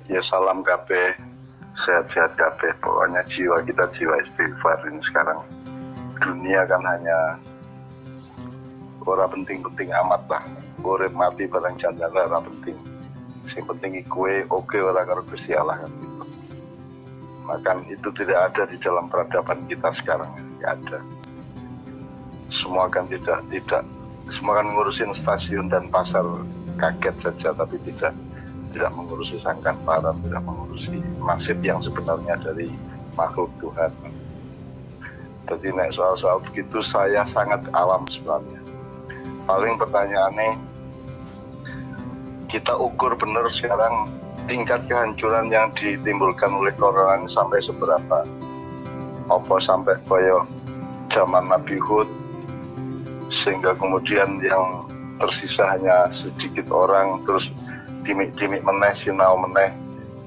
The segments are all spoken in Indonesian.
Ya salam kabeh, sehat-sehat kabeh. Pokoknya jiwa kita jiwa istighfar ini sekarang. Dunia kan hanya ora penting-penting amat lah. Urip mati barang janda ora penting. Sing penting kue oke ora karo Gusti Allah kan gitu. Maka itu tidak ada di dalam peradaban kita sekarang, tidak ada. Semua kan tidak semua kan ngurusin stasiun dan pasar kaget saja, tapi tidak mengurusi sangkan paran, tidak mengurusi nasib yang sebenarnya dari makhluk Tuhan. Jadi nek soal-soal begitu saya sangat awam sebenarnya. Paling pertanyaannya, kita ukur benar sekarang tingkat kehancuran yang ditimbulkan oleh corona ini sampai seberapa? Apa sampai koyo zaman Nabi Hud, sehingga kemudian yang tersisa hanya sedikit orang, terus dimik-dimik meneh, sinau meneh,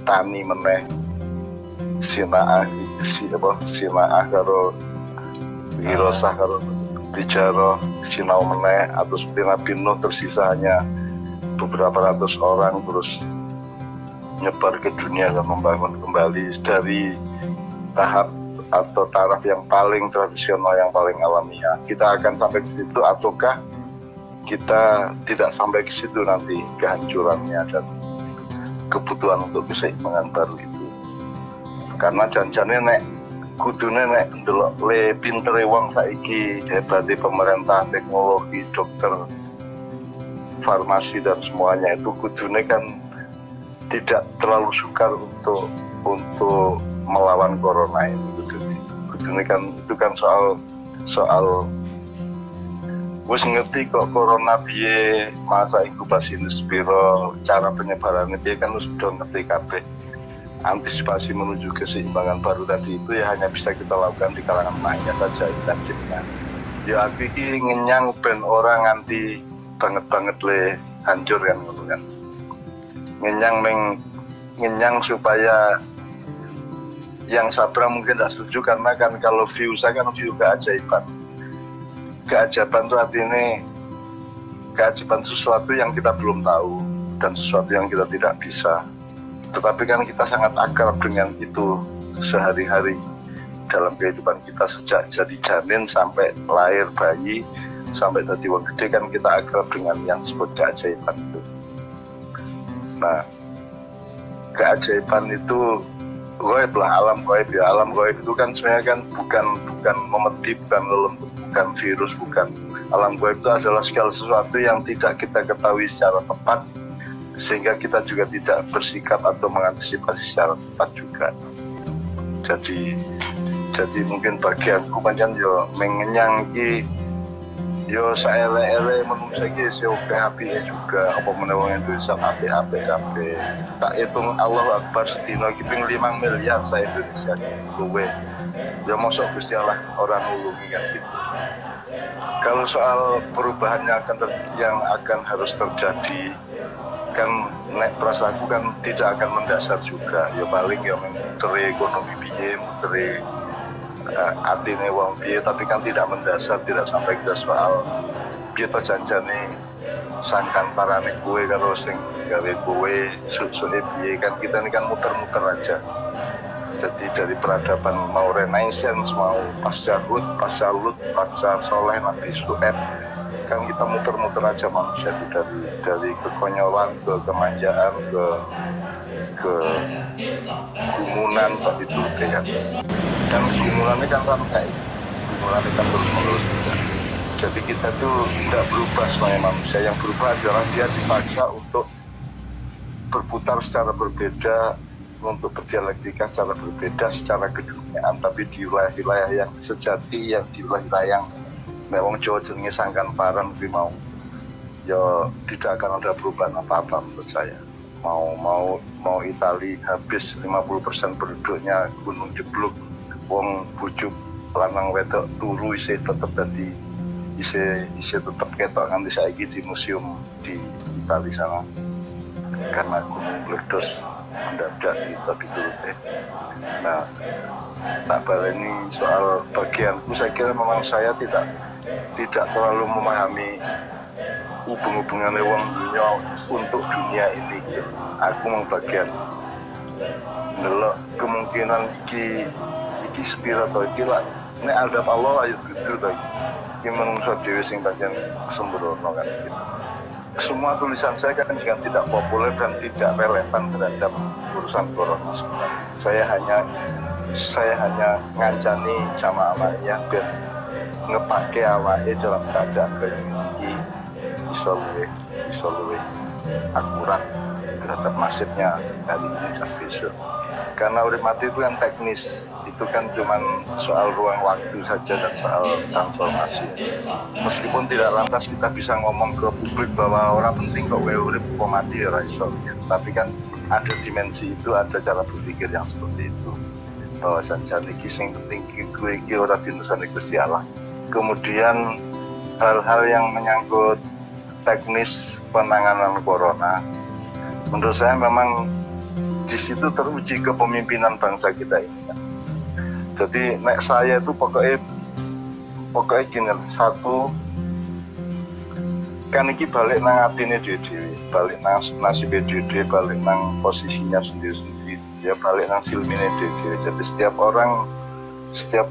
tani meneh, sina'ah karo hirosah karo bicara sinau meneh, atau seperti Nabi Nuh tersisa hanya beberapa ratus orang terus nyebar ke dunia dan membangun kembali dari tahap atau taraf yang paling tradisional, yang paling alamiah. Kita akan sampai ke situ ataukah kita tidak sampai ke situ nanti kehancurannya dan kebutuhan untuk keseimbangan baru itu. Karena janjane nek kudune nek ndelok le pintere wong saiki, hebate pemerintah, teknologi, dokter, farmasi dan semuanya itu kudune kan tidak terlalu sukar untuk melawan corona ini. Kudune kan itu kan soal wis ngerti kok corona piye, masa inkubasi ini sepiro, cara penyebarannya piye kan sudah ngerti kabeh. Antisipasi menuju keseimbangan baru tadi itu ya hanya bisa kita lakukan di kalangan rakyat saja intensifnya. Ya aku ini ngenyang ben orang nganti banget le hancur kan gitu kan. Ngenyang supaya yang Sabra mungkin tidak setuju karena kan kalau view saya kan view keajaiban. Keajaiban itu artinya keajaiban sesuatu yang kita belum tahu dan sesuatu yang kita tidak bisa. Tetapi kan kita sangat akrab dengan itu sehari-hari dalam kehidupan kita, sejak jadi janin sampai lahir bayi sampai jadi wong gede kan kita akrab dengan yang disebut keajaiban itu. Nah, keajaiban itu gaib lah, alam gaib ya. Alam gaib itu kan sebenarnya kan bukan memedi, bukan leluhur, bukan virus, bukan. Alam gaib itu adalah segala sesuatu yang tidak kita ketahui secara tepat, sehingga kita juga tidak bersikap atau mengantisipasi secara tepat juga. Jadi mungkin bagianku pancen yo mengenyang iki yo saele-ele menungsa iki sing apike juga, apa menewang Indonesia apik-apik kabeh. Tak hitung Allah Akbar sedina iki ping 5 miliar sa Indonesia luwe. Ya mosok Gusti Allah orang nulungi kan gitu. Kalau soal perubahan yang akan harus terjadi kan nek perasaanku kan tidak akan mendasar juga. Ya paling ya muteri ekonomi piye, muteri atine wong piye, tapi kan tidak mendasar, tidak sampai ke soal piye perjanjane sangkan parane kowe karo sing gawe kowe susuke piye, kan kita ini kan muter-muter aja. Jadi dari peradaban mau Renaissance, mau pasca Hud, pasca Lut, pasca Soleh, Nabi Su'eb, kan kita muter-muter aja manusia itu dari kekonyolan ke kemanjaan ke gumunan saat itu kan. Dan gumulannya kan kayak gumulannya kan terus-menerus juga. Jadi kita tuh tidak berubah sebagai manusia, yang berubah adalah dia dipaksa untuk berputar secara berbeda, untuk berdialektika secara berbeda secara keduniaan, tapi di wilayah-wilayah yang sejati, yang di wilayah yang memang Jawa jenenge sangkan paran lebih mau ya tidak akan ada perubahan apa-apa menurut saya. Mau Itali habis 50% penduduknya gunung jeblok, wong bujuk lanang wedok turu isih tetep dadi isih tetep ketok nganti saiki di museum di Itali sana karena gunung meledos mendadak gitu diturute. Nah, tak baleni soal bagianku, saya kira memang saya tidak terlalu memahami hubungan-hubungan wong dunia untuk dunia ini gitu. Aku mau bagian delok kemungkinan iki sepira to iki lah nek adab Allah ayo dudu to iki menungso dhewe sing pancen sembrono kan gitu. Semua tulisan saya kan juga tidak populer dan tidak relevan terhadap urusan corona sebenarnya. Saya hanya ngancani sama awaknya biar ngepake awake dalam keadaan kayak ini iso luwih akurat terhadap masifnya hari ini dan besok. Karena urip mati itu kan teknis, itu kan cuma soal ruang waktu saja dan soal transformasi. Meskipun tidak lantas kita bisa ngomong ke publik bahwa orang penting kok urip apa mati ya iso. Tapi kan ada dimensi itu, ada cara berpikir yang seperti itu. Bahwa saja iki sing penting gue iki ora dinursani Gusti Allah. Kemudian hal-hal yang menyangkut teknis penanganan corona, menurut saya memang di situ teruji kepemimpinan bangsa kita ini. Jadi nek saya itu pokoknya gini, satu kan iki balik nang atine dhewe, balik nang nasibe dhewe, balik nang posisinya sendiri-sendiri, ya balik nang silmine dhewe. Jadi setiap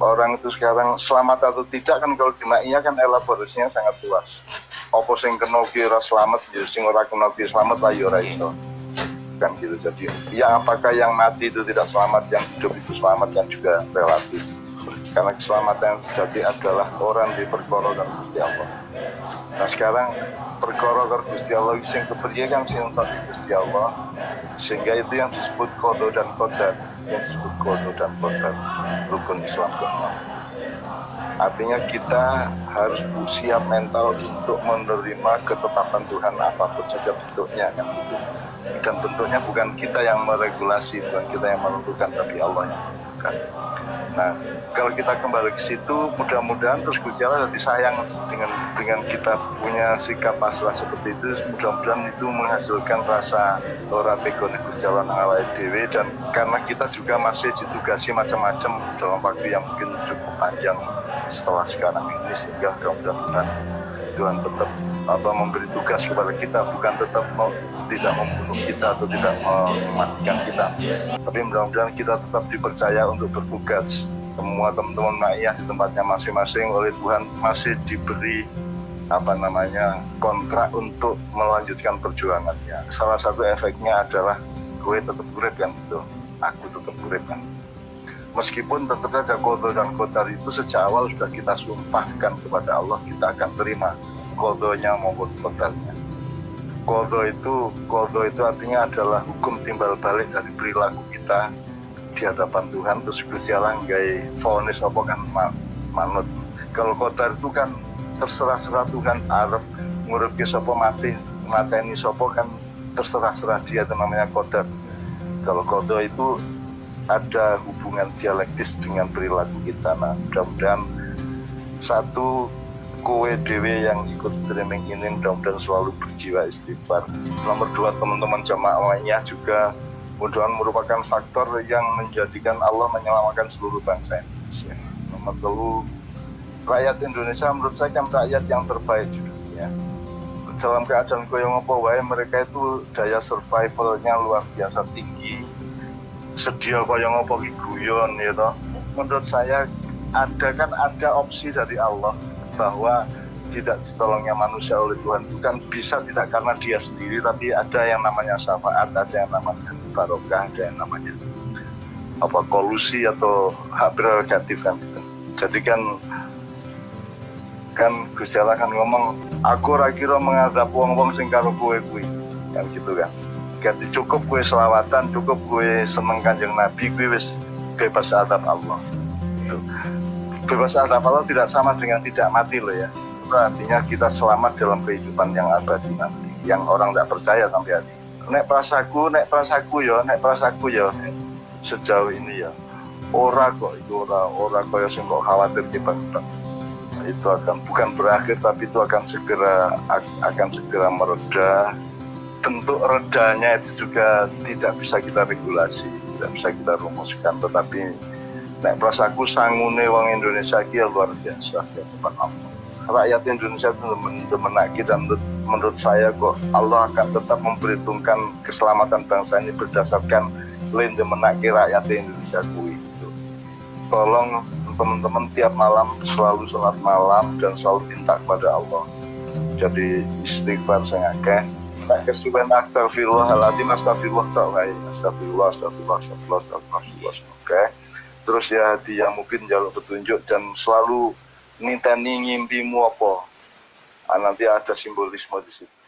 orang itu sekarang selamat atau tidak kan kalau di Maia kan elaborasinya sangat luas. Apa sing kena ki ora selamat, ya sing ora kena ki selamat lah ya ora iso. Kan gitu. Jadi ya apakah yang mati itu tidak selamat, yang hidup itu selamat kan juga relatif. Karena keselamatan yang sejati adalah orang diperkara karo Gusti Allah. Nah sekarang perkara karo Gusti Allah sing kepriye kan sing entuk Gusti Allah, sehingga itu yang disebut qada dan qadar, rukun Islam keempat. Artinya kita harus siap mental untuk menerima ketetapan Tuhan apapun saja bentuknya kan gitu. Dan bentuknya bukan kita yang meregulasi, bukan kita yang menentukan, tapi Allah yang menentukan. Nah, kalau kita kembali ke situ, mudah-mudahan terus Gusti Allah jadi sayang dengan kita punya sikap pasrah seperti itu. Mudah-mudahan itu menghasilkan rasa ora tegone Gusti Allah nang awake dhewe, dan karena kita juga masih ditugasi macam-macam dalam waktu yang mungkin cukup panjang setelah sekarang ini, sehingga mudah-mudahan Tuhan tetap memberi tugas kepada kita, bukan tetap tidak membunuh kita atau tidak mematikan kita, tapi mudah-mudahan kita tetap dipercaya untuk bertugas. Semua teman-teman Maiyah di tempatnya masing-masing oleh Tuhan masih diberi kontrak untuk melanjutkan perjuangannya. Salah satu efeknya adalah gue tetap urip kan gitu, aku tetap urip kan. Meskipun tetap ada qada dan qadar itu sejak awal sudah kita sumpahkan kepada Allah, kita akan terima qadanya maupun qadarnya. Qada itu artinya adalah hukum timbal balik dari perilaku kita di hadapan Tuhan. Terus Gusti Allah nggawe vonis apa kan manut. Kalau qadar itu kan terserah Tuhan arep nguripke sapa mateni sapa kan terserah dia, itu namanya qadar. Kalau qada itu ada hubungan dialektis dengan perilaku kita. Nah, mudah-mudahan satu, kowe dewe yang ikut streaming ini mudah-mudahan selalu berjiwa istighfar. Nomor dua, teman-teman jamaahnya juga mudah-mudahan merupakan faktor yang menjadikan Allah menyelamatkan seluruh bangsa Indonesia. Nomor telu, rakyat Indonesia menurut saya kan rakyat yang terbaik di dunia. Dalam keadaan koyo ngopo wae mereka itu daya survivalnya luar biasa tinggi. Sedia kaya ngopo ki guyon ya toh. Menurut saya ada opsi dari Allah bahwa tidak ditolongnya manusia oleh Tuhan itu kan bisa tidak karena dia sendiri, tapi ada yang namanya syafaat, ada yang namanya barokah, ada yang namanya kolusi atau hak prerogatif kan gitu. Jadi kan Gusti Allah kan ngomong, aku ora kira mengadab wong-wong sing karo kowe kuwi kan gitu kan. Ganti cukup gue selawatan, cukup gue seneng Kanjeng Nabi, gue wis bebas adab Allah. Gitu. Bebas adab Allah tidak sama dengan tidak mati loh ya. Itu artinya kita selamat dalam kehidupan yang abadi nanti. Yang orang tidak percaya sampai hari. Nek prasaku ya. Sejauh ini ya. Ora kok itu ora kaya sing kok khawatir tiba-tiba. Itu bukan berakhir, tapi itu akan segera mereda. Bentuk redanya itu juga tidak bisa kita regulasi, tidak bisa kita rumuskan, tetapi nek prasaku sangune wong Indonesia iki luar biasa ya Tuhan Allah. Rakyat Indonesia itu menaki, dan menurut saya kok Allah akan tetap memperhitungkan keselamatan bangsa ini berdasarkan lain demenak rakyat Indonesia kuwi gitu. Tolong teman-teman tiap malam selalu sholat malam dan selalu minta kepada Allah. Jadi istighfar sing akeh. Nek kesuwen astagfirullahaladzim, astagfirullah tok wae. Astagfirullah, astagfirullah, astagfirullah, astagfirullah. Oke. Terus ya dia mungkin jalur petunjuk dan selalu ninteni ngimpimu apa. Nanti ada simbolisme di situ.